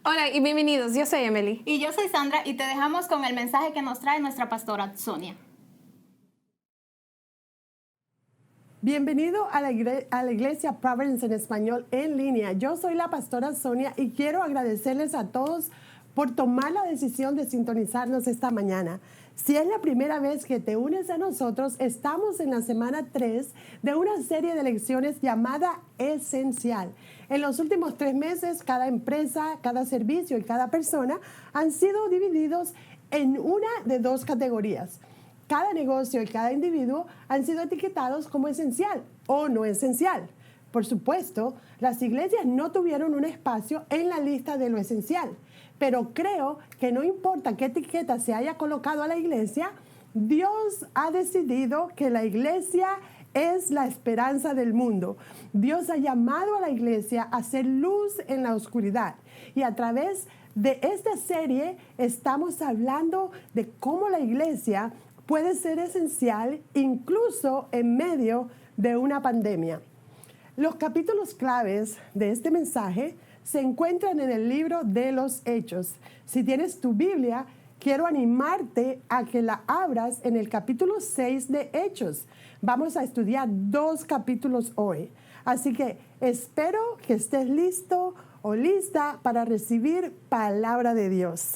Hola y bienvenidos, yo soy Emily. Y yo soy Sandra y te dejamos con el mensaje que nos trae nuestra pastora Sonia. Bienvenido a la iglesia Providence en español en línea. Yo soy la pastora Sonia y quiero agradecerles a todos por tomar la decisión de sintonizarnos esta mañana. Si es la primera vez que te unes a nosotros, estamos en la semana 3 de una serie de lecciones llamada Esencial. En los últimos 3 meses, cada empresa, cada servicio y cada persona han sido divididos en una de 2 categorías. Cada negocio y cada individuo han sido etiquetados como esencial o no esencial. Por supuesto, las iglesias no tuvieron un espacio en la lista de lo esencial, pero creo que no importa qué etiqueta se haya colocado a la iglesia, Dios ha decidido que la iglesia es la esperanza del mundo. Dios ha llamado a la iglesia a ser luz en la oscuridad. Y a través de esta serie estamos hablando de cómo la iglesia puede ser esencial incluso en medio de una pandemia. Los capítulos claves de este mensaje se encuentran en el libro de los Hechos. Si tienes tu Biblia, quiero animarte a que la abras en el capítulo 6 de Hechos. Vamos a estudiar 2 capítulos hoy. Así que espero que estés listo o lista para recibir palabra de Dios.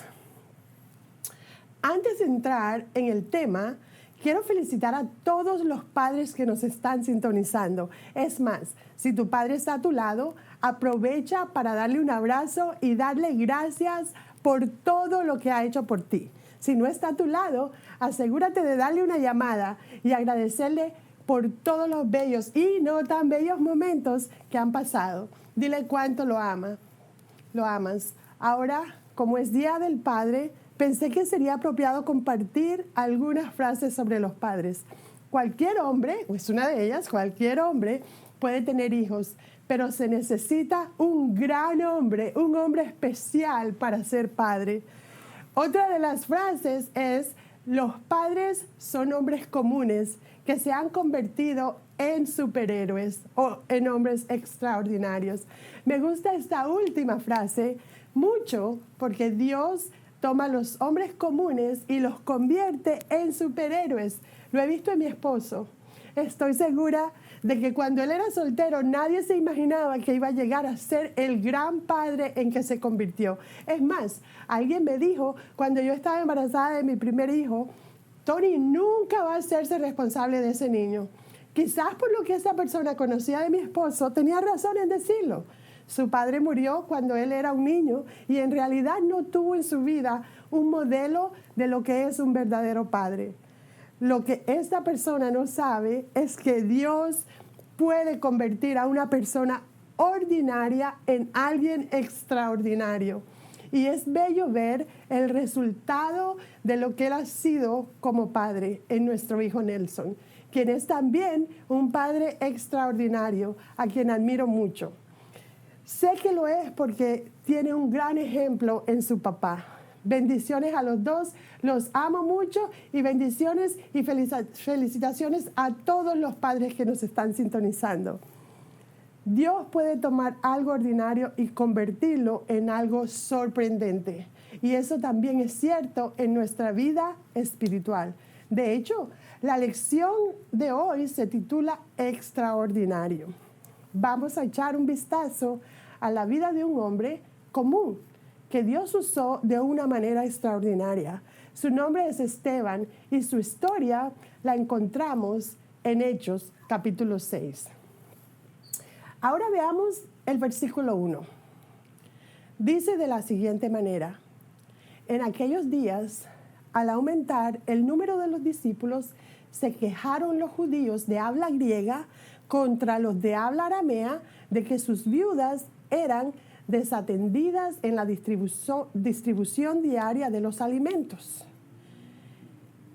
Antes de entrar en el tema, quiero felicitar a todos los padres que nos están sintonizando. Es más, si tu padre está a tu lado, aprovecha para darle un abrazo y darle gracias por todo lo que ha hecho por ti. Si no está a tu lado, asegúrate de darle una llamada y agradecerle por todos los bellos y no tan bellos momentos que han pasado. Dile cuánto lo amas. Ahora, como es Día del Padre, pensé que sería apropiado compartir algunas frases sobre los padres. Cualquier hombre, o es una de ellas, cualquier hombre puede tener hijos, pero se necesita un gran hombre, un hombre especial para ser padre. Otra de las frases es: los padres son hombres comunes que se han convertido en superhéroes o en hombres extraordinarios. Me gusta esta última frase mucho porque Dios toma a los hombres comunes y los convierte en superhéroes. Lo he visto en mi esposo. Estoy segura de que cuando él era soltero nadie se imaginaba que iba a llegar a ser el gran padre en que se convirtió. Es más, alguien me dijo cuando yo estaba embarazada de mi primer hijo: Tony nunca va a hacerse responsable de ese niño. Quizás por lo que esa persona conocía de mi esposo, tenía razón en decirlo. Su padre murió cuando él era un niño y en realidad no tuvo en su vida un modelo de lo que es un verdadero padre. Lo que esta persona no sabe es que Dios puede convertir a una persona ordinaria en alguien extraordinario. Y es bello ver el resultado de lo que él ha sido como padre en nuestro hijo Nelson, quien es también un padre extraordinario, a quien admiro mucho. Sé que lo es porque tiene un gran ejemplo en su papá. Bendiciones a los dos, los amo mucho y bendiciones y felicitaciones a todos los padres que nos están sintonizando. Dios puede tomar algo ordinario y convertirlo en algo sorprendente. Y eso también es cierto en nuestra vida espiritual. De hecho, la lección de hoy se titula Extraordinario. Vamos a echar un vistazo a la vida de un hombre común que Dios usó de una manera extraordinaria. Su nombre es Esteban y su historia la encontramos en Hechos capítulo 6. Ahora veamos el versículo 1. Dice de la siguiente manera: en aquellos días, al aumentar el número de los discípulos, se quejaron los judíos de habla griega contra los de habla aramea de que sus viudas eran desatendidas en la distribución diaria de los alimentos.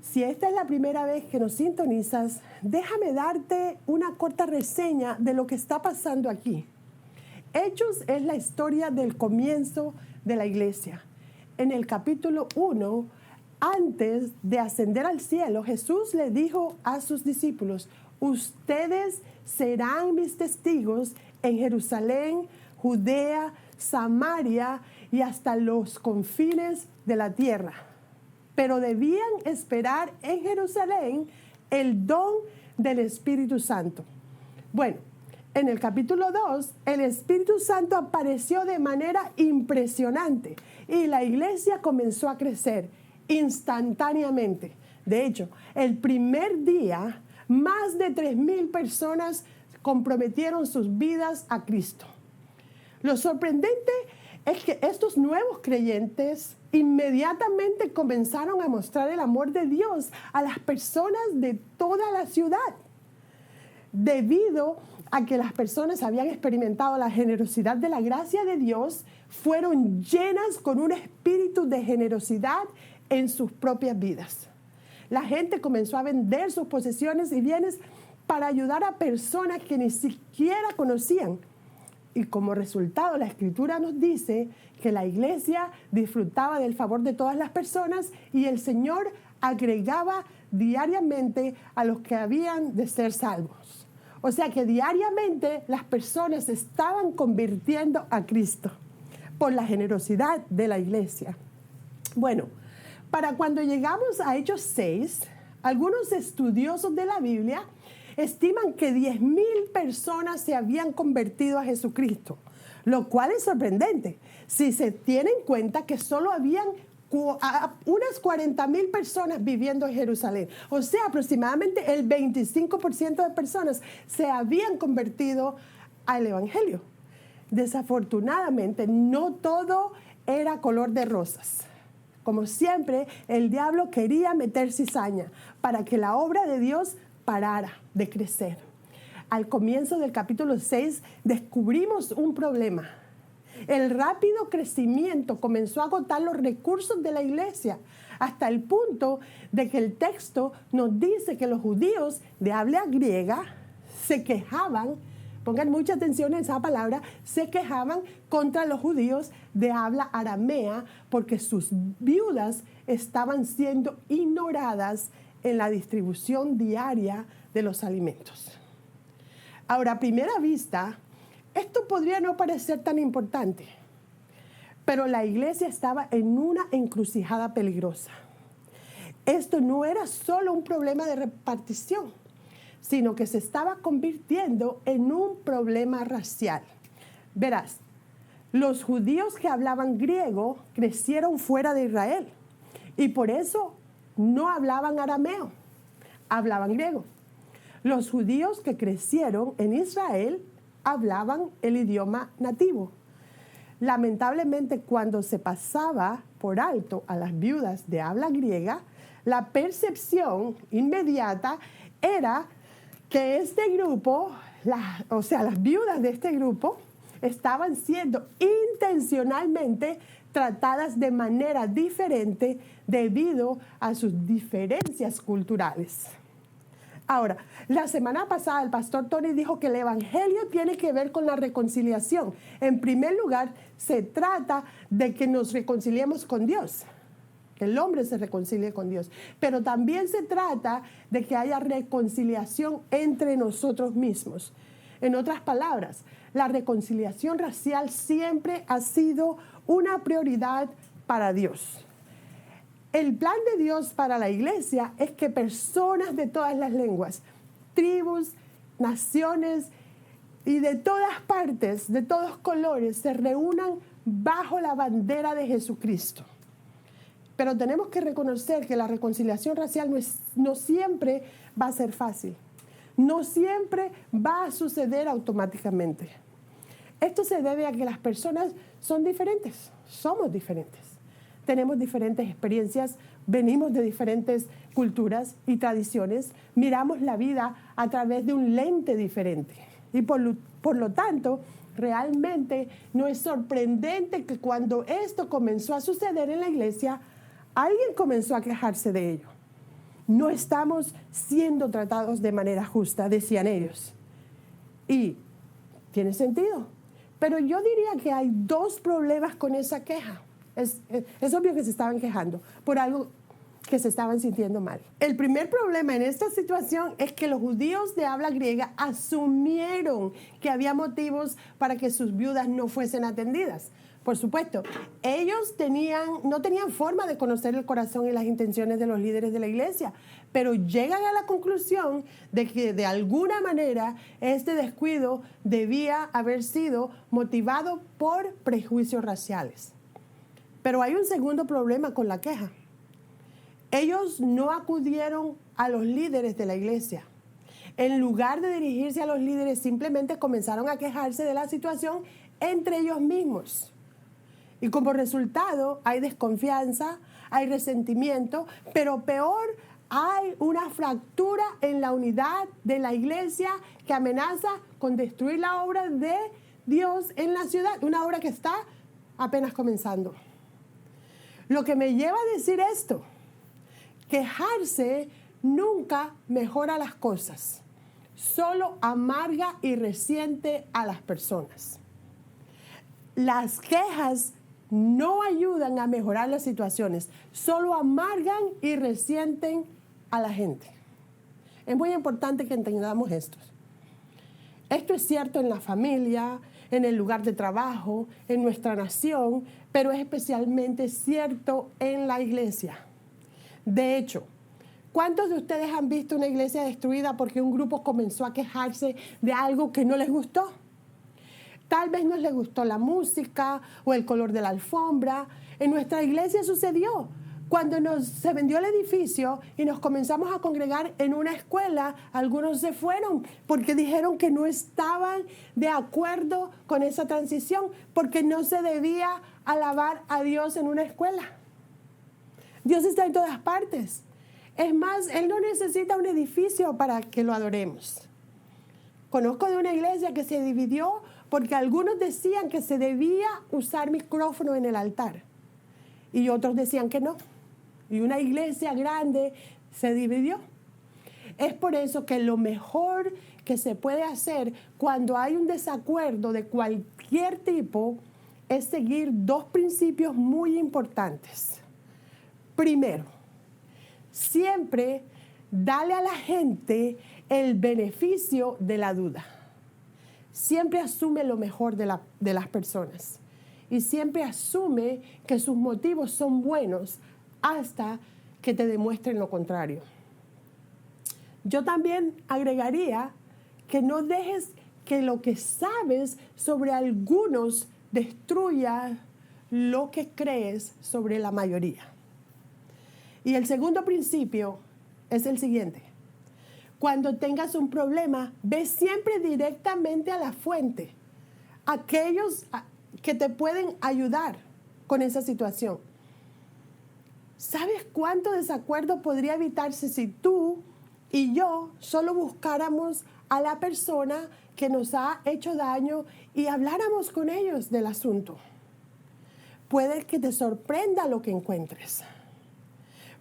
Si esta es la primera vez que nos sintonizas, déjame darte una corta reseña de lo que está pasando aquí. Hechos es la historia del comienzo de la iglesia. En el capítulo 1, antes de ascender al cielo, Jesús le dijo a sus discípulos: ustedes serán mis testigos en Jerusalén, Judea, Samaria y hasta los confines de la tierra. Pero debían esperar en Jerusalén el don del Espíritu Santo. Bueno, en el capítulo 2, el Espíritu Santo apareció de manera impresionante y la iglesia comenzó a crecer instantáneamente. De hecho, el primer día, más de 3,000 personas comprometieron sus vidas a Cristo. Lo sorprendente es que estos nuevos creyentes inmediatamente comenzaron a mostrar el amor de Dios a las personas de toda la ciudad. Debido a que las personas habían experimentado la generosidad de la gracia de Dios, fueron llenas con un espíritu de generosidad en sus propias vidas. La gente comenzó a vender sus posesiones y bienes para ayudar a personas que ni siquiera conocían. Y como resultado, la Escritura nos dice que la iglesia disfrutaba del favor de todas las personas y el Señor agregaba diariamente a los que habían de ser salvos. O sea que diariamente las personas se estaban convirtiendo a Cristo por la generosidad de la iglesia. Bueno, para cuando llegamos a Hechos 6, algunos estudiosos de la Biblia estiman que 10,000 personas se habían convertido a Jesucristo, lo cual es sorprendente si se tiene en cuenta que solo habían unas 40,000 personas viviendo en Jerusalén. O sea, aproximadamente el 25% de personas se habían convertido al Evangelio. Desafortunadamente, no todo era color de rosas. Como siempre, el diablo quería meter cizaña para que la obra de Dios parara de crecer. Al comienzo del capítulo 6 descubrimos un problema. El rápido crecimiento comenzó a agotar los recursos de la iglesia hasta el punto de que el texto nos dice que los judíos de habla griega se quejaban, pongan mucha atención en esa palabra, se quejaban contra los judíos de habla aramea porque sus viudas estaban siendo ignoradas en la distribución diaria de los alimentos. Ahora, a primera vista, esto podría no parecer tan importante, pero la iglesia estaba en una encrucijada peligrosa. Esto no era solo un problema de repartición, sino que se estaba convirtiendo en un problema racial. Verás, los judíos que hablaban griego crecieron fuera de Israel y por eso no hablaban arameo, hablaban griego. Los judíos que crecieron en Israel hablaban el idioma nativo. Lamentablemente, cuando se pasaba por alto a las viudas de habla griega, la percepción inmediata era que este grupo, las viudas de este grupo, estaban siendo intencionalmente tratadas de manera diferente debido a sus diferencias culturales. Ahora, la semana pasada el pastor Tony dijo que el evangelio tiene que ver con la reconciliación. En primer lugar, se trata de que nos reconciliemos con Dios, que el hombre se reconcilie con Dios. Pero también se trata de que haya reconciliación entre nosotros mismos. En otras palabras, la reconciliación racial siempre ha sido una prioridad para Dios. El plan de Dios para la iglesia es que personas de todas las lenguas, tribus, naciones y de todas partes, de todos colores, se reúnan bajo la bandera de Jesucristo. Pero tenemos que reconocer que la reconciliación racial no siempre va a ser fácil. No siempre va a suceder automáticamente. Esto se debe a que las personas son diferentes, somos diferentes. Tenemos diferentes experiencias, venimos de diferentes culturas y tradiciones, miramos la vida a través de un lente diferente. Y por lo tanto, realmente no es sorprendente que cuando esto comenzó a suceder en la iglesia, alguien comenzó a quejarse de ello. No estamos siendo tratados de manera justa, decían ellos. Y tiene sentido. Pero yo diría que hay dos problemas con esa queja. Es obvio que se estaban quejando por algo que se estaban sintiendo mal. El primer problema en esta situación es que los judíos de habla griega asumieron que había motivos para que sus viudas no fuesen atendidas. Por supuesto, ellos no tenían forma de conocer el corazón y las intenciones de los líderes de la iglesia, pero llegan a la conclusión de que de alguna manera este descuido debía haber sido motivado por prejuicios raciales. Pero hay un segundo problema con la queja. Ellos no acudieron a los líderes de la iglesia. En lugar de dirigirse a los líderes, simplemente comenzaron a quejarse de la situación entre ellos mismos. Y como resultado hay desconfianza, hay resentimiento, pero peor, hay una fractura en la unidad de la iglesia que amenaza con destruir la obra de Dios en la ciudad, una obra que está apenas comenzando. Lo que me lleva a decir esto, quejarse nunca mejora las cosas, solo amarga y resiente a las personas. Las quejas no ayudan a mejorar las situaciones, solo amargan y resienten a la gente. Es muy importante que entendamos esto. Esto es cierto en la familia, en el lugar de trabajo, en nuestra nación, pero es especialmente cierto en la iglesia. De hecho, ¿cuántos de ustedes han visto una iglesia destruida porque un grupo comenzó a quejarse de algo que no les gustó? Tal vez no les gustó la música o el color de la alfombra. En nuestra iglesia sucedió. Cuando se vendió el edificio y nos comenzamos a congregar en una escuela, algunos se fueron porque dijeron que no estaban de acuerdo con esa transición, porque no se debía alabar a Dios en una escuela. Dios está en todas partes. Es más, Él no necesita un edificio para que lo adoremos. Conozco de una iglesia que se dividió porque algunos decían que se debía usar micrófono en el altar y otros decían que no. Y una iglesia grande se dividió. Es por eso que lo mejor que se puede hacer cuando hay un desacuerdo de cualquier tipo es seguir dos principios muy importantes. Primero, siempre dale a la gente el beneficio de la duda. Siempre asume lo mejor de las personas y siempre asume que sus motivos son buenos hasta que te demuestren lo contrario. Yo también agregaría que no dejes que lo que sabes sobre algunos destruya lo que crees sobre la mayoría. Y el segundo principio es el siguiente. Cuando tengas un problema, ve siempre directamente a la fuente, aquellos que te pueden ayudar con esa situación. ¿Sabes cuánto desacuerdo podría evitarse si tú y yo solo buscáramos a la persona que nos ha hecho daño y habláramos con ellos del asunto? Puede que te sorprenda lo que encuentres.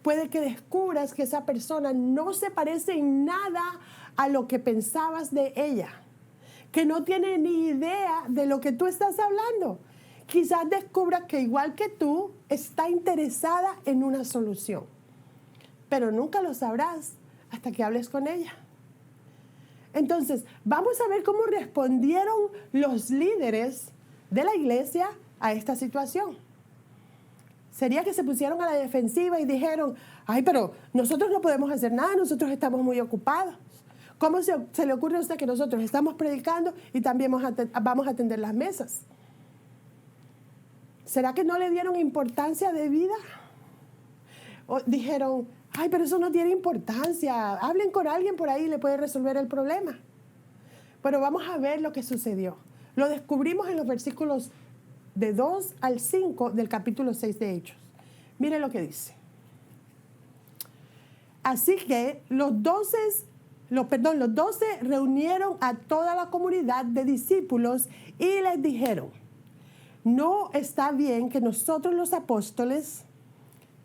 Puede que descubras que esa persona no se parece en nada a lo que pensabas de ella, que no tiene ni idea de lo que tú estás hablando. Quizás descubras que igual que tú está interesada en una solución, pero nunca lo sabrás hasta que hables con ella. Entonces, vamos a ver cómo respondieron los líderes de la iglesia a esta situación. Sería que se pusieron a la defensiva y dijeron, ay, pero nosotros no podemos hacer nada, nosotros estamos muy ocupados. ¿Cómo se le ocurre a usted que nosotros estamos predicando y también vamos a atender las mesas? ¿Será que no le dieron importancia de vida? O dijeron, ay, pero eso no tiene importancia, hablen con alguien por ahí y le puede resolver el problema. Pero vamos a ver lo que sucedió. Lo descubrimos en los versículos de 2 al 5 del capítulo 6 de Hechos. Mire lo que dice. Así que los 12 reunieron a toda la comunidad de discípulos y les dijeron, no está bien que nosotros los apóstoles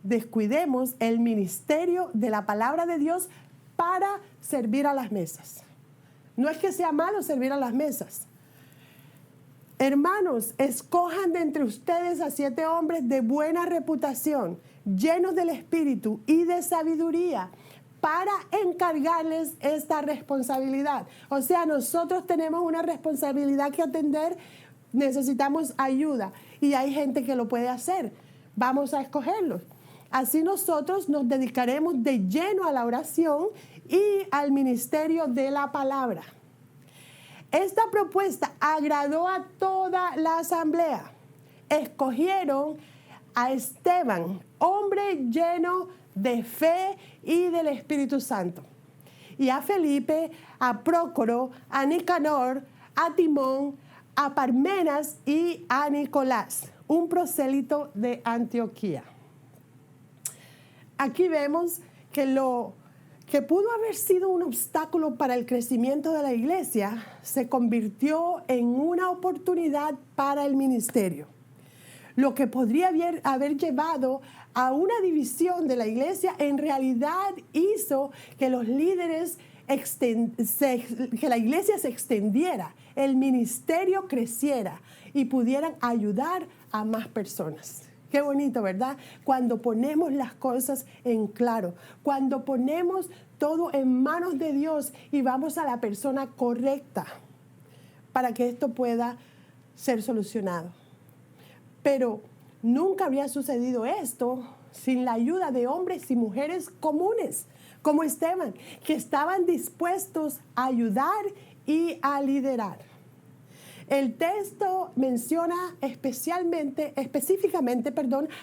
descuidemos el ministerio de la palabra de Dios para servir a las mesas. No es que sea malo servir a las mesas. Hermanos, escojan de entre ustedes a 7 hombres de buena reputación, llenos del Espíritu y de sabiduría, para encargarles esta responsabilidad. O sea, nosotros tenemos una responsabilidad que atender necesitamos ayuda y hay gente que lo puede hacer. Vamos a escogerlos. Así nosotros nos dedicaremos de lleno a la oración y al ministerio de la palabra. Esta propuesta agradó a toda la asamblea. Escogieron a Esteban, hombre lleno de fe y del Espíritu Santo, y a Felipe, a Prócoro, a Nicanor, a Timón, a Parmenas y a Nicolás, un prosélito de Antioquía. Aquí vemos que lo que pudo haber sido un obstáculo para el crecimiento de la iglesia se convirtió en una oportunidad para el ministerio. Lo que podría haber llevado a una división de la iglesia en realidad hizo que los líderes que la iglesia se extendiera, el ministerio creciera y pudieran ayudar a más personas. Qué bonito, ¿verdad? Cuando ponemos las cosas en claro, cuando ponemos todo en manos de Dios y vamos a la persona correcta para que esto pueda ser solucionado. Pero nunca habría sucedido esto sin la ayuda de hombres y mujeres comunes, como Esteban, que estaban dispuestos a ayudar y a liderar. El texto menciona específicamente,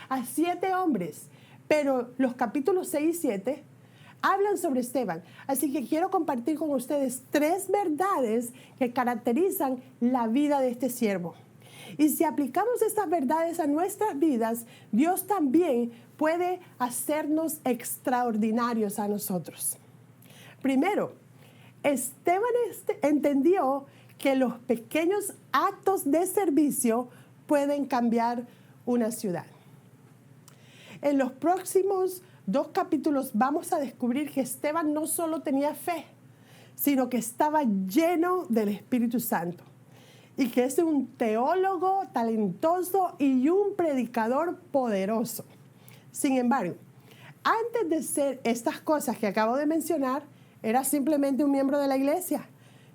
a 7 hombres, pero los capítulos 6 y 7 hablan sobre Esteban. Así que quiero compartir con ustedes 3 verdades que caracterizan la vida de este siervo. Y si aplicamos estas verdades a nuestras vidas, Dios también puede hacernos extraordinarios a nosotros. Primero, Esteban entendió que los pequeños actos de servicio pueden cambiar una ciudad. En los próximos 2 capítulos vamos a descubrir que Esteban no solo tenía fe, sino que estaba lleno del Espíritu Santo y que es un teólogo talentoso y un predicador poderoso. Sin embargo, antes de ser estas cosas que acabo de mencionar, era simplemente un miembro de la iglesia.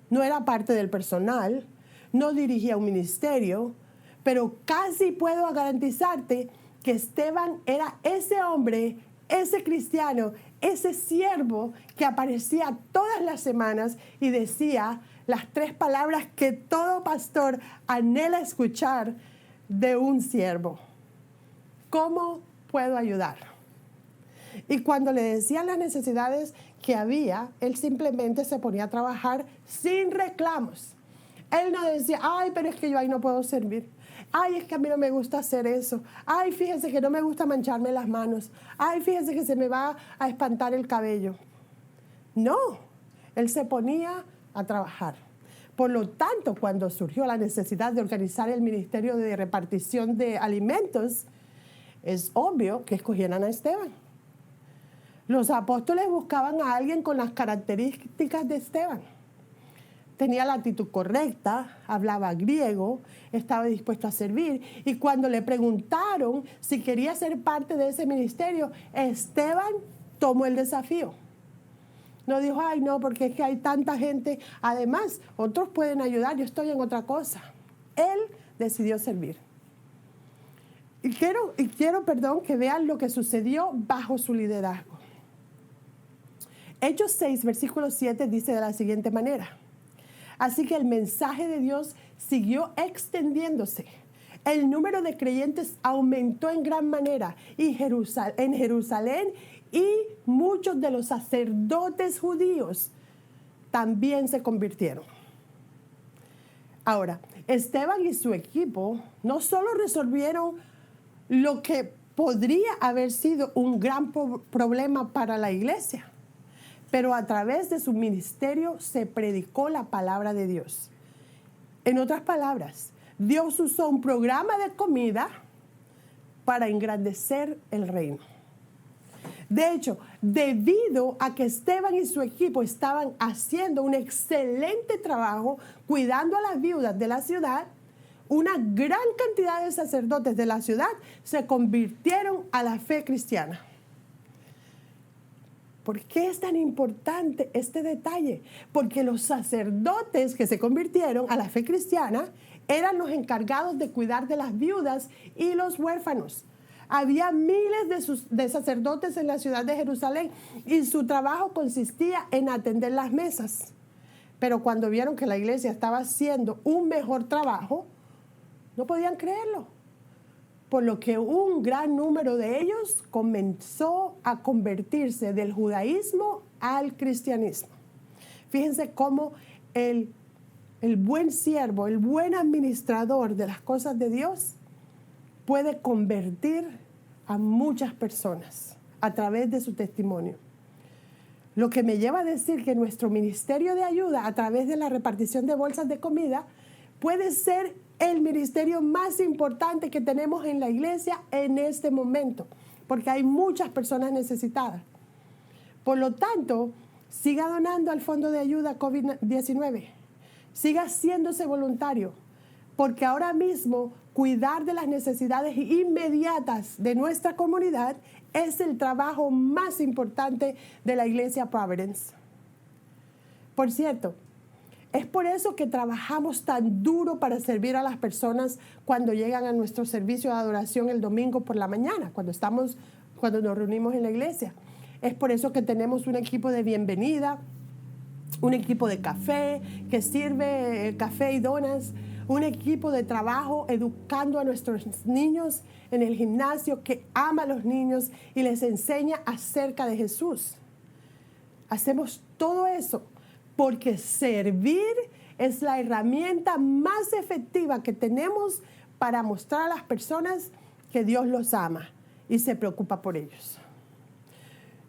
No era parte del personal, no dirigía un ministerio, pero casi puedo garantizarte que Esteban era ese hombre, ese cristiano, ese siervo que aparecía todas las semanas y decía las 3 palabras que todo pastor anhela escuchar de un siervo. ¿Cómo puedo ayudar? Y cuando le decían las necesidades que había, él simplemente se ponía a trabajar sin reclamos. Él no decía, ay, pero es que yo ahí no puedo servir. Ay, es que a mí no me gusta hacer eso. Ay, fíjense que no me gusta mancharme las manos. Ay, fíjense que se me va a espantar el cabello. No, él se ponía a trabajar. Por lo tanto, cuando surgió la necesidad de organizar el ministerio de repartición de alimentos, es obvio que escogieran a Esteban. Los apóstoles buscaban a alguien con las características de Esteban. Tenía la actitud correcta, hablaba griego, estaba dispuesto a servir. Y cuando le preguntaron si quería ser parte de ese ministerio, Esteban tomó el desafío. No dijo, ay, no, porque es que hay tanta gente. Además, otros pueden ayudar, yo estoy en otra cosa. Él decidió servir. Y quiero que vean lo que sucedió bajo su liderazgo. Hechos 6, versículo 7 dice de la siguiente manera. Así que el mensaje de Dios siguió extendiéndose. El número de creyentes aumentó en gran manera en Jerusalén, y muchos de los sacerdotes judíos también se convirtieron. Ahora, Esteban y su equipo no solo resolvieron lo que podría haber sido un gran problema para la iglesia, pero a través de su ministerio se predicó la palabra de Dios. En otras palabras, Dios usó un programa de comida para engrandecer el reino. De hecho, debido a que Esteban y su equipo estaban haciendo un excelente trabajo cuidando a las viudas de la ciudad, una gran cantidad de sacerdotes de la ciudad se convirtieron a la fe cristiana. ¿Por qué es tan importante este detalle? Porque los sacerdotes que se convirtieron a la fe cristiana eran los encargados de cuidar de las viudas y los huérfanos. Había miles de sacerdotes en la ciudad de Jerusalén y su trabajo consistía en atender las mesas. Pero cuando vieron que la iglesia estaba haciendo un mejor trabajo, no podían creerlo. Por lo que un gran número de ellos comenzó a convertirse del judaísmo al cristianismo. Fíjense cómo el buen siervo, el buen administrador de las cosas de Dios puede convertir a muchas personas a través de su testimonio. Lo que me lleva a decir que nuestro ministerio de ayuda a través de la repartición de bolsas de comida puede ser el ministerio más importante que tenemos en la iglesia en este momento, porque hay muchas personas necesitadas. Por lo tanto, siga donando al Fondo de Ayuda COVID-19. Siga haciéndose voluntario, porque ahora mismo cuidar de las necesidades inmediatas de nuestra comunidad es el trabajo más importante de la iglesia Providence. Por cierto, es por eso que trabajamos tan duro para servir a las personas cuando llegan a nuestro servicio de adoración el domingo por la mañana, cuando nos reunimos en la iglesia. Es por eso que tenemos un equipo de bienvenida, un equipo de café que sirve café y donas, un equipo de trabajo educando a nuestros niños en el gimnasio que ama a los niños y les enseña acerca de Jesús. Hacemos todo eso porque servir es la herramienta más efectiva que tenemos para mostrar a las personas que Dios los ama y se preocupa por ellos.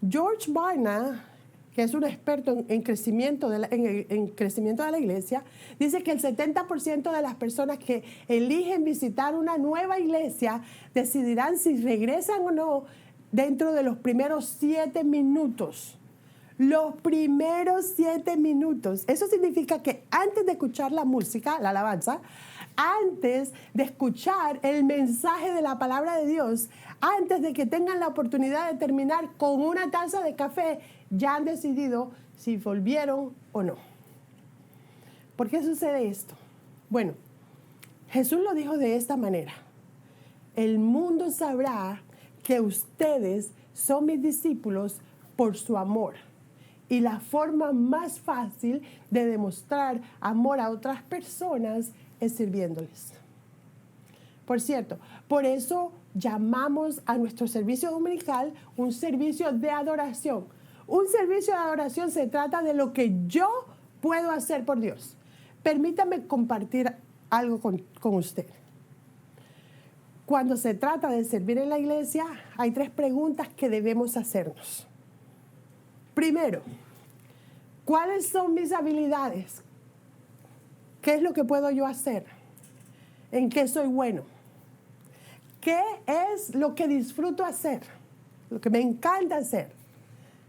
George Barna, que es un experto en crecimiento de la iglesia, dice que el 70% de las personas que eligen visitar una nueva iglesia decidirán si regresan o no dentro de los primeros 7 minutos. Los primeros 7 minutos. Eso significa que antes de escuchar la música, la alabanza, antes de escuchar el mensaje de la palabra de Dios, antes de que tengan la oportunidad de terminar con una taza de café, ya han decidido si volvieron o no. ¿Por qué sucede esto? Bueno, Jesús lo dijo de esta manera: el mundo sabrá que ustedes son mis discípulos por su amor. Y la forma más fácil de demostrar amor a otras personas es sirviéndoles. Por cierto, por eso llamamos a nuestro servicio dominical un servicio de adoración. Un servicio de adoración se trata de lo que yo puedo hacer por Dios. Permítame compartir algo con usted. Cuando se trata de servir en la iglesia, hay 3 preguntas que debemos hacernos. Primero, ¿cuáles son mis habilidades? ¿Qué es lo que puedo yo hacer? ¿En qué soy bueno? ¿Qué es lo que disfruto hacer? Lo que me encanta hacer.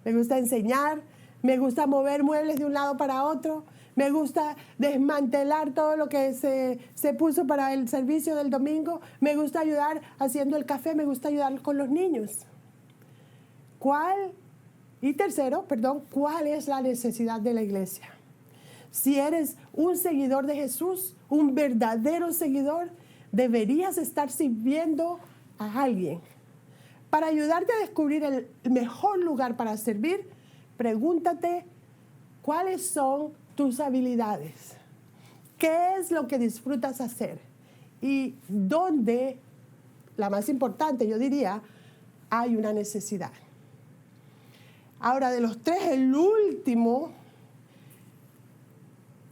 Me gusta enseñar, me gusta mover muebles de un lado para otro, me gusta desmantelar todo lo que se puso para el servicio del domingo, me gusta ayudar haciendo el café, me gusta ayudar con los niños. ¿Cuál es la necesidad de la iglesia? Si eres un seguidor de Jesús, un verdadero seguidor, deberías estar sirviendo a alguien. Para ayudarte a descubrir el mejor lugar para servir, pregúntate cuáles son tus habilidades, qué es lo que disfrutas hacer y dónde, la más importante yo diría, hay una necesidad. Ahora, de los 3, el último,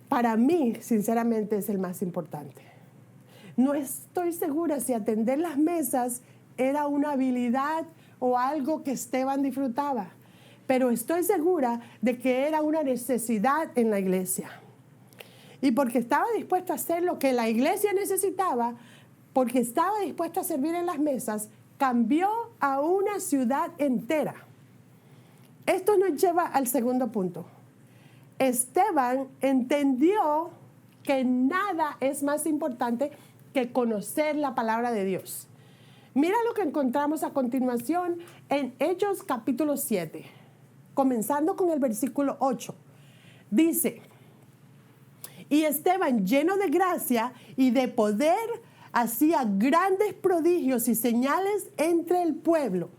para mí, sinceramente, es el más importante. No estoy segura si atender las mesas era una habilidad o algo que Esteban disfrutaba, pero estoy segura de que era una necesidad en la iglesia. Y porque estaba dispuesto a hacer lo que la iglesia necesitaba, porque estaba dispuesto a servir en las mesas, cambió a una ciudad entera. Esto nos lleva al segundo punto. Esteban entendió que nada es más importante que conocer la palabra de Dios. Mira lo que encontramos a continuación en Hechos capítulo 7, comenzando con el versículo 8. Dice: Y Esteban, lleno de gracia y de poder, hacía grandes prodigios y señales entre el pueblo.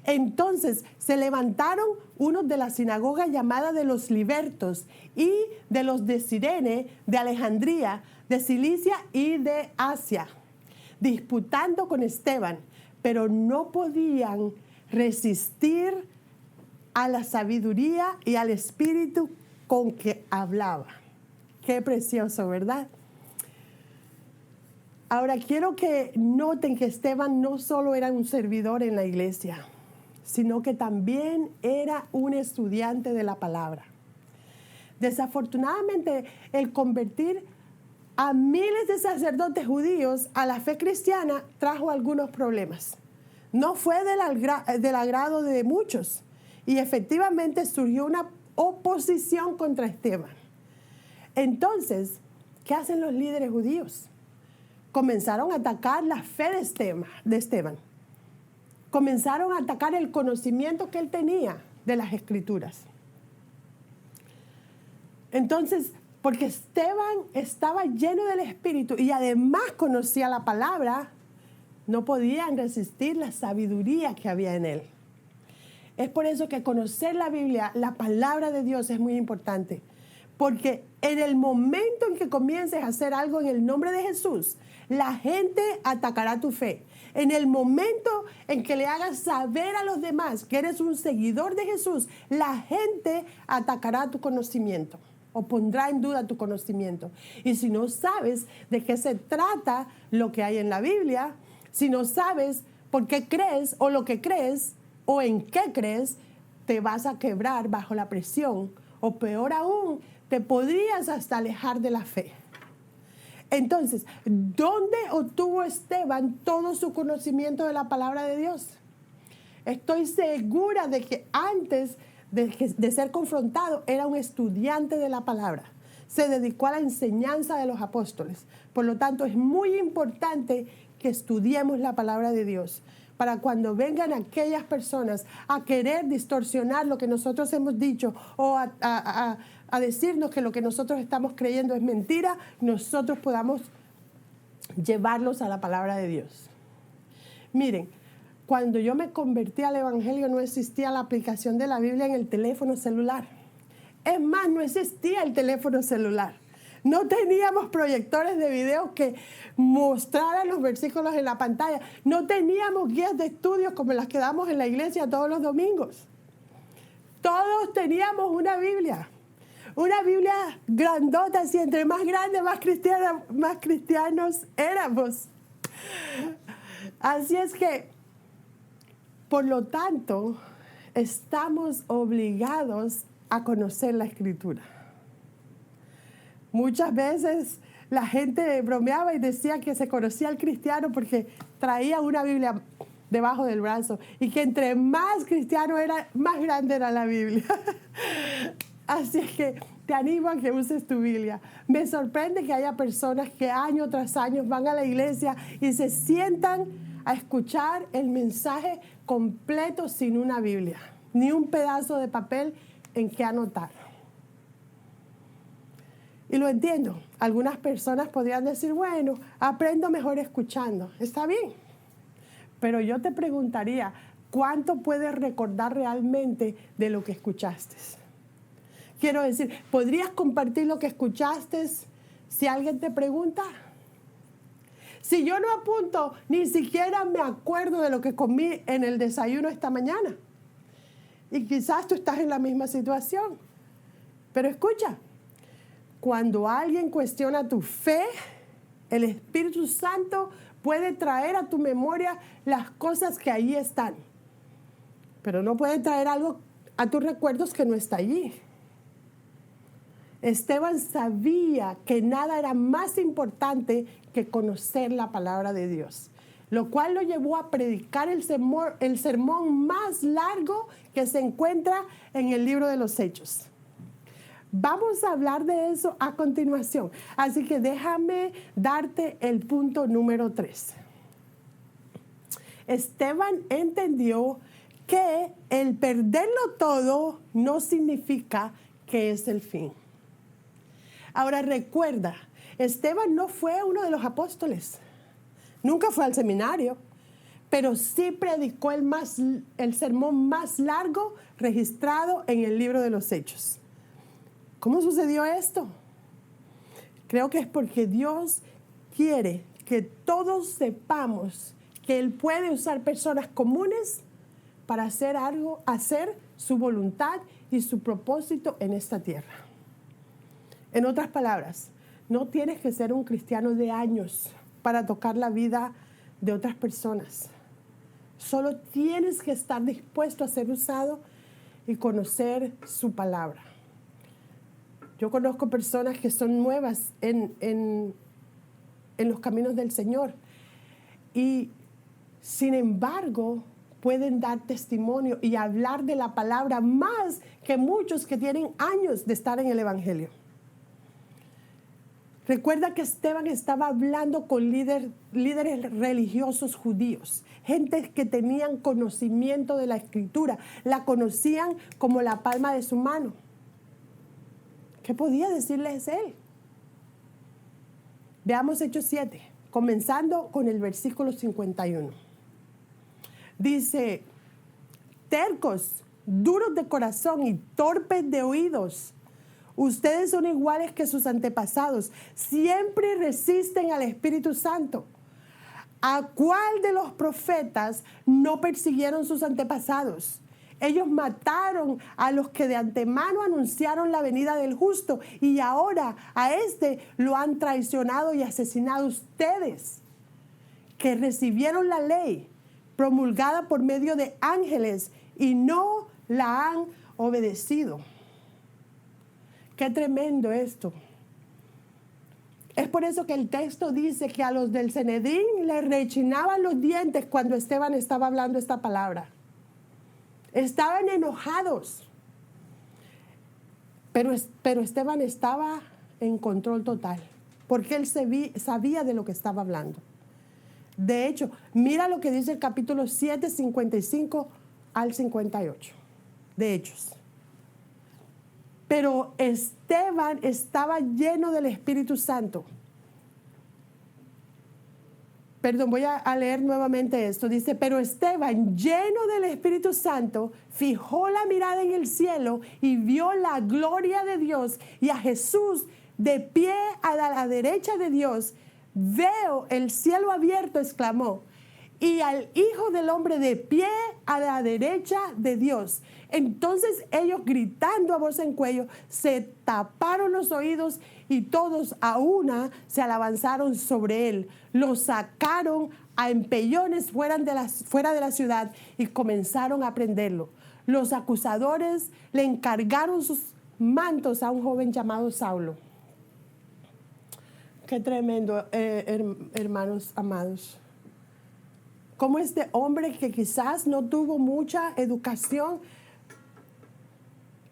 Entonces se levantaron unos de la sinagoga llamada de los libertos y de los de Cirene, de Alejandría, de Cilicia y de Asia, disputando con Esteban, pero no podían resistir a la sabiduría y al espíritu con que hablaba. Qué precioso, ¿verdad? Ahora quiero que noten que Esteban no solo era un servidor en la iglesia, sino que también era un estudiante de la palabra. Desafortunadamente, el convertir a miles de sacerdotes judíos a la fe cristiana trajo algunos problemas. No fue del agrado de muchos y efectivamente surgió una oposición contra Esteban. Entonces, ¿qué hacen los líderes judíos? Comenzaron a atacar la fe de Esteban. Comenzaron a atacar el conocimiento que él tenía de las Escrituras. Entonces, porque Esteban estaba lleno del Espíritu y además conocía la palabra, no podían resistir la sabiduría que había en él. Es por eso que conocer la Biblia, la palabra de Dios, es muy importante. Porque en el momento en que comiences a hacer algo en el nombre de Jesús, la gente atacará tu fe. En el momento en que le hagas saber a los demás que eres un seguidor de Jesús, la gente atacará tu conocimiento o pondrá en duda tu conocimiento. Y si no sabes de qué se trata lo que hay en la Biblia, si no sabes por qué crees o lo que crees o en qué crees, te vas a quebrar bajo la presión o peor aún, te podrías hasta alejar de la fe. Entonces, ¿dónde obtuvo Esteban todo su conocimiento de la palabra de Dios? Estoy segura de que antes de ser confrontado era un estudiante de la palabra. Se dedicó a la enseñanza de los apóstoles. Por lo tanto, es muy importante que estudiemos la palabra de Dios para cuando vengan aquellas personas a querer distorsionar lo que nosotros hemos dicho o a decirnos que lo que nosotros estamos creyendo es mentira, nosotros podamos llevarlos a la palabra de Dios. Miren, cuando yo me convertí al Evangelio no existía la aplicación de la Biblia en el teléfono celular. Es más, no existía el teléfono celular. No teníamos proyectores de video que mostraran los versículos en la pantalla. No teníamos guías de estudios como las que damos en la iglesia todos los domingos. Todos teníamos una Biblia grandota, así entre más grande, más cristianos éramos. Así es que, por lo tanto, estamos obligados a conocer la Escritura. Muchas veces la gente bromeaba y decía que se conocía al cristiano porque traía una Biblia debajo del brazo y que entre más cristiano era, más grande era la Biblia. Así es que te animo a que uses tu Biblia. Me sorprende que haya personas que año tras año van a la iglesia y se sientan a escuchar el mensaje completo sin una Biblia, ni un pedazo de papel en que anotar. Y lo entiendo. Algunas personas podrían decir, bueno, aprendo mejor escuchando. Está bien. Pero yo te preguntaría, ¿cuánto puedes recordar realmente de lo que escuchaste? Quiero decir, ¿podrías compartir lo que escuchaste si alguien te pregunta? Si yo no apunto, ni siquiera me acuerdo de lo que comí en el desayuno esta mañana. Y quizás tú estás en la misma situación. Pero escucha, cuando alguien cuestiona tu fe, el Espíritu Santo puede traer a tu memoria las cosas que allí están. Pero no puede traer algo a tus recuerdos que no está allí. Esteban sabía que nada era más importante que conocer la palabra de Dios, lo cual lo llevó a predicar el sermón más largo que se encuentra en el libro de los Hechos. Vamos a hablar de eso a continuación, así que déjame darte el punto número 3. Esteban entendió que el perderlo todo no significa que es el fin. Ahora recuerda, Esteban no fue uno de los apóstoles. Nunca fue al seminario, pero sí predicó el sermón más largo registrado en el libro de los Hechos. ¿Cómo sucedió esto? Creo que es porque Dios quiere que todos sepamos que Él puede usar personas comunes para hacer algo, hacer su voluntad y su propósito en esta tierra. En otras palabras, no tienes que ser un cristiano de años para tocar la vida de otras personas. Solo tienes que estar dispuesto a ser usado y conocer su palabra. Yo conozco personas que son nuevas en los caminos del Señor y sin embargo pueden dar testimonio y hablar de la palabra más que muchos que tienen años de estar en el Evangelio. Recuerda que Esteban estaba hablando con líderes religiosos judíos, gente que tenían conocimiento de la Escritura, la conocían como la palma de su mano. ¿Qué podía decirles él? Veamos Hechos 7, comenzando con el versículo 51. Dice, tercos, duros de corazón y torpes de oídos. Ustedes son iguales que sus antepasados. Siempre resisten al Espíritu Santo. ¿A cuál de los profetas no persiguieron sus antepasados? Ellos mataron a los que de antemano anunciaron la venida del justo y ahora a este lo han traicionado y asesinado ustedes, que recibieron la ley promulgada por medio de ángeles y no la han obedecido. Qué tremendo esto. Es por eso que el texto dice que a los del Sanedrín les rechinaban los dientes cuando Esteban estaba hablando esta palabra. Estaban enojados. Pero Esteban estaba en control total, porque él sabía de lo que estaba hablando. De hecho, mira lo que dice el capítulo 7, 55 al 58 de Hechos. Pero Esteban estaba lleno del Espíritu Santo. Perdón, voy a leer nuevamente esto. Dice, pero Esteban, lleno del Espíritu Santo, fijó la mirada en el cielo y vio la gloria de Dios y a Jesús de pie a la derecha de Dios. Veo el cielo abierto, exclamó, y al Hijo del Hombre de pie a la derecha de Dios. Entonces ellos, gritando a voz en cuello, se taparon los oídos y todos a una se abalanzaron sobre él. Lo sacaron a empellones fuera de la ciudad y comenzaron a prenderlo. Los acusadores le encargaron sus mantos a un joven llamado Saulo. Qué tremendo, hermanos amados. Como este hombre que quizás no tuvo mucha educación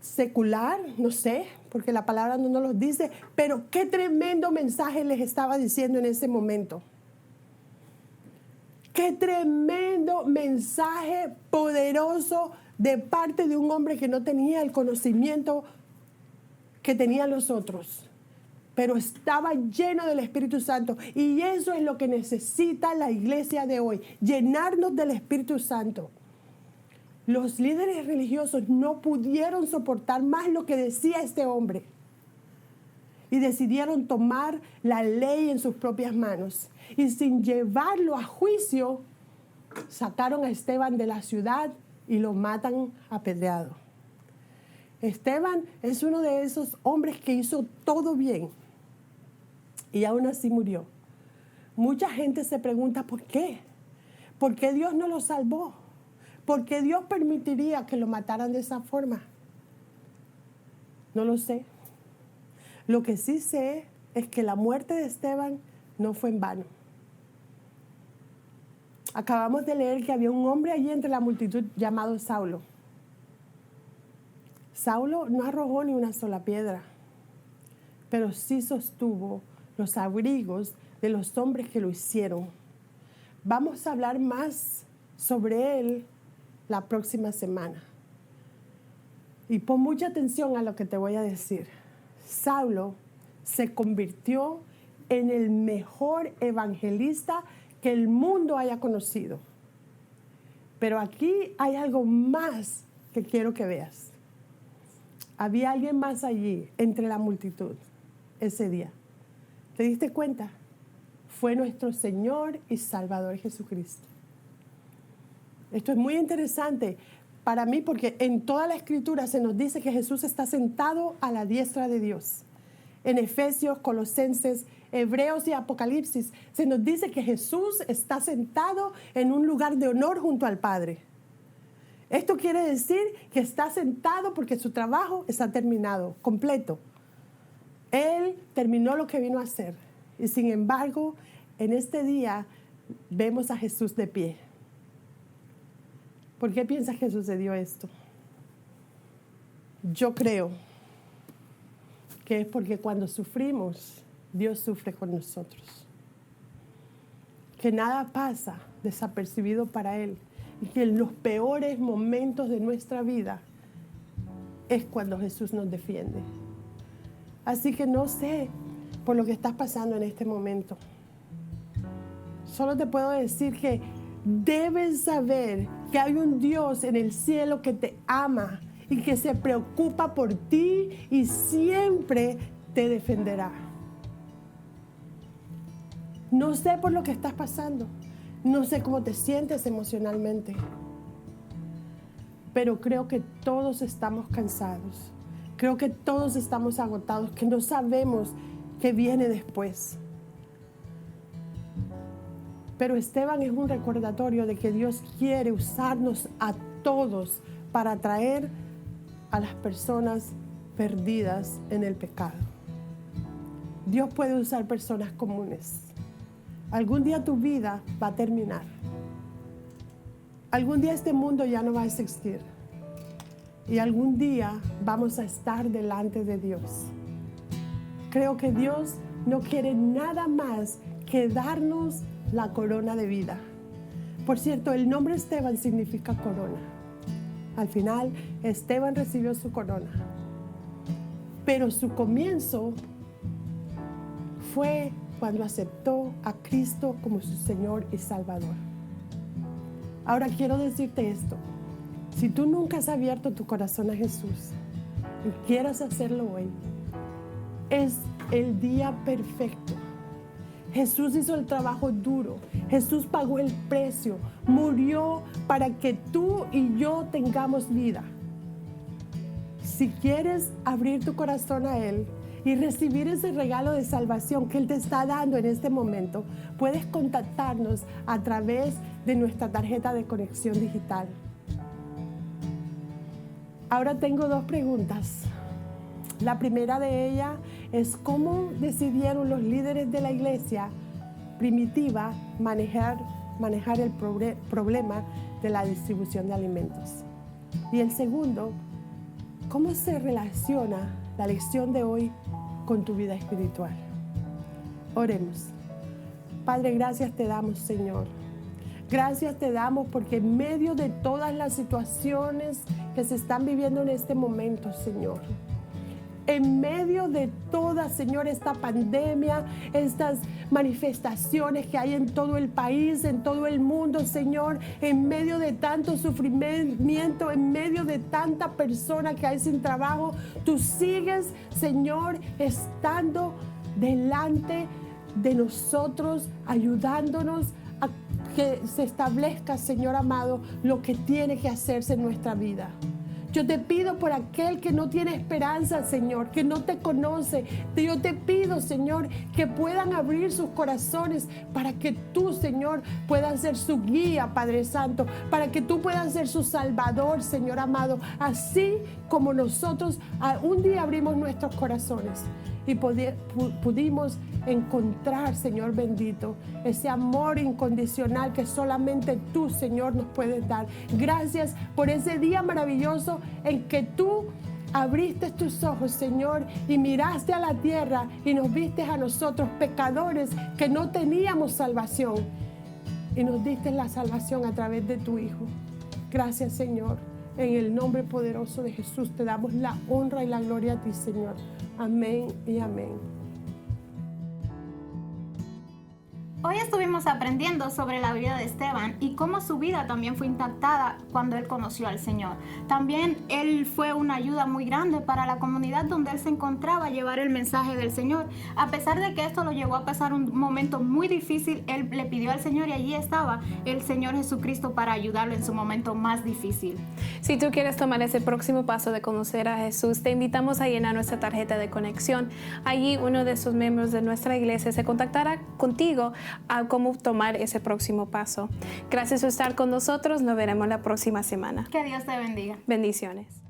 secular, no sé, porque la palabra no nos lo dice, pero qué tremendo mensaje les estaba diciendo en ese momento. Qué tremendo mensaje poderoso de parte de un hombre que no tenía el conocimiento que tenían los otros, pero estaba lleno del Espíritu Santo. Y eso es lo que necesita la iglesia de hoy, llenarnos del Espíritu Santo. Los líderes religiosos no pudieron soportar más lo que decía este hombre y decidieron tomar la ley en sus propias manos. Y sin llevarlo a juicio, sacaron a Esteban de la ciudad y lo matan apedreado. Esteban es uno de esos hombres que hizo todo bien y aún así murió. Mucha gente se pregunta ¿por qué? ¿Por qué Dios no lo salvó? ¿Por qué Dios permitiría que lo mataran de esa forma? No lo sé. Lo que sí sé es que la muerte de Esteban no fue en vano. Acabamos de leer que había un hombre allí entre la multitud llamado Saulo. Saulo no arrojó ni una sola piedra, pero sí sostuvo los abrigos de los hombres que lo hicieron. Vamos a hablar más sobre él la próxima semana. Y pon mucha atención a lo que te voy a decir. Saulo se convirtió en el mejor evangelista que el mundo haya conocido. Pero aquí hay algo más que quiero que veas. Había alguien más allí entre la multitud ese día. ¿Te diste cuenta? Fue nuestro Señor y Salvador Jesucristo. Esto es muy interesante para mí porque en toda la Escritura se nos dice que Jesús está sentado a la diestra de Dios. En Efesios, Colosenses, Hebreos y Apocalipsis se nos dice que Jesús está sentado en un lugar de honor junto al Padre. Esto quiere decir que está sentado porque su trabajo está terminado, completo. Él terminó lo que vino a hacer. Y sin embargo, en este día vemos a Jesús de pie. ¿Por qué piensas que sucedió esto? Yo creo que es porque cuando sufrimos, Dios sufre con nosotros. Que nada pasa desapercibido para Él. Y que en los peores momentos de nuestra vida es cuando Jesús nos defiende. Así que no sé por lo que estás pasando en este momento. Solo te puedo decir que debes saber que hay un Dios en el cielo que te ama y que se preocupa por ti y siempre te defenderá. No sé por lo que estás pasando. No sé cómo te sientes emocionalmente. Pero creo que todos estamos cansados. Creo que todos estamos agotados, que no sabemos qué viene después. Pero Esteban es un recordatorio de que Dios quiere usarnos a todos para traer a las personas perdidas en el pecado. Dios puede usar personas comunes. Algún día tu vida va a terminar. Algún día este mundo ya no va a existir. Y algún día vamos a estar delante de Dios. Creo que Dios no quiere nada más que darnos la corona de vida. Por cierto, el nombre Esteban significa corona. Al final, Esteban recibió su corona. Pero su comienzo fue cuando aceptó a Cristo como su Señor y Salvador. Ahora quiero decirte esto. Si tú nunca has abierto tu corazón a Jesús y quieras hacerlo hoy, es el día perfecto. Jesús hizo el trabajo duro. Jesús pagó el precio. Murió para que tú y yo tengamos vida. Si quieres abrir tu corazón a Él y recibir ese regalo de salvación que Él te está dando en este momento, puedes contactarnos a través de nuestra tarjeta de conexión digital. Ahora tengo dos preguntas. La primera de ellas es cómo decidieron los líderes de la iglesia primitiva manejar el problema de la distribución de alimentos. Y el segundo, ¿cómo se relaciona la lección de hoy con tu vida espiritual? Oremos. Padre, gracias te damos, Señor. Gracias te damos porque en medio de todas las situaciones que se están viviendo en este momento, Señor, en medio de toda, Señor, esta pandemia, estas manifestaciones que hay en todo el país, en todo el mundo, Señor, en medio de tanto sufrimiento, en medio de tanta persona que hay sin trabajo, tú sigues, Señor, estando delante de nosotros, ayudándonos a que se establezca, Señor amado, lo que tiene que hacerse en nuestra vida. Yo te pido por aquel que no tiene esperanza, Señor, que no te conoce. Yo te pido, Señor, que puedan abrir sus corazones para que tú, Señor, puedas ser su guía, Padre Santo, para que tú puedas ser su Salvador, Señor amado, así como nosotros un día abrimos nuestros corazones y pudimos encontrar, Señor bendito, ese amor incondicional que solamente tú, Señor, nos puedes dar. Gracias por ese día maravilloso en que tú abriste tus ojos, Señor, y miraste a la tierra y nos viste a nosotros, pecadores que no teníamos salvación, y nos diste la salvación a través de tu Hijo. Gracias, Señor. En el nombre poderoso de Jesús te damos la honra y la gloria a ti, Señor. Amén y amén. Hoy estuvimos aprendiendo sobre la vida de Esteban y cómo su vida también fue impactada cuando él conoció al Señor. También él fue una ayuda muy grande para la comunidad donde él se encontraba a llevar el mensaje del Señor. A pesar de que esto lo llevó a pasar un momento muy difícil, él le pidió al Señor y allí estaba el Señor Jesucristo para ayudarlo en su momento más difícil. Si tú quieres tomar ese próximo paso de conocer a Jesús, te invitamos a llenar nuestra tarjeta de conexión. Allí uno de sus miembros de nuestra iglesia se contactará contigo a cómo tomar ese próximo paso. Gracias por estar con nosotros. Nos veremos la próxima semana. Que Dios te bendiga. Bendiciones.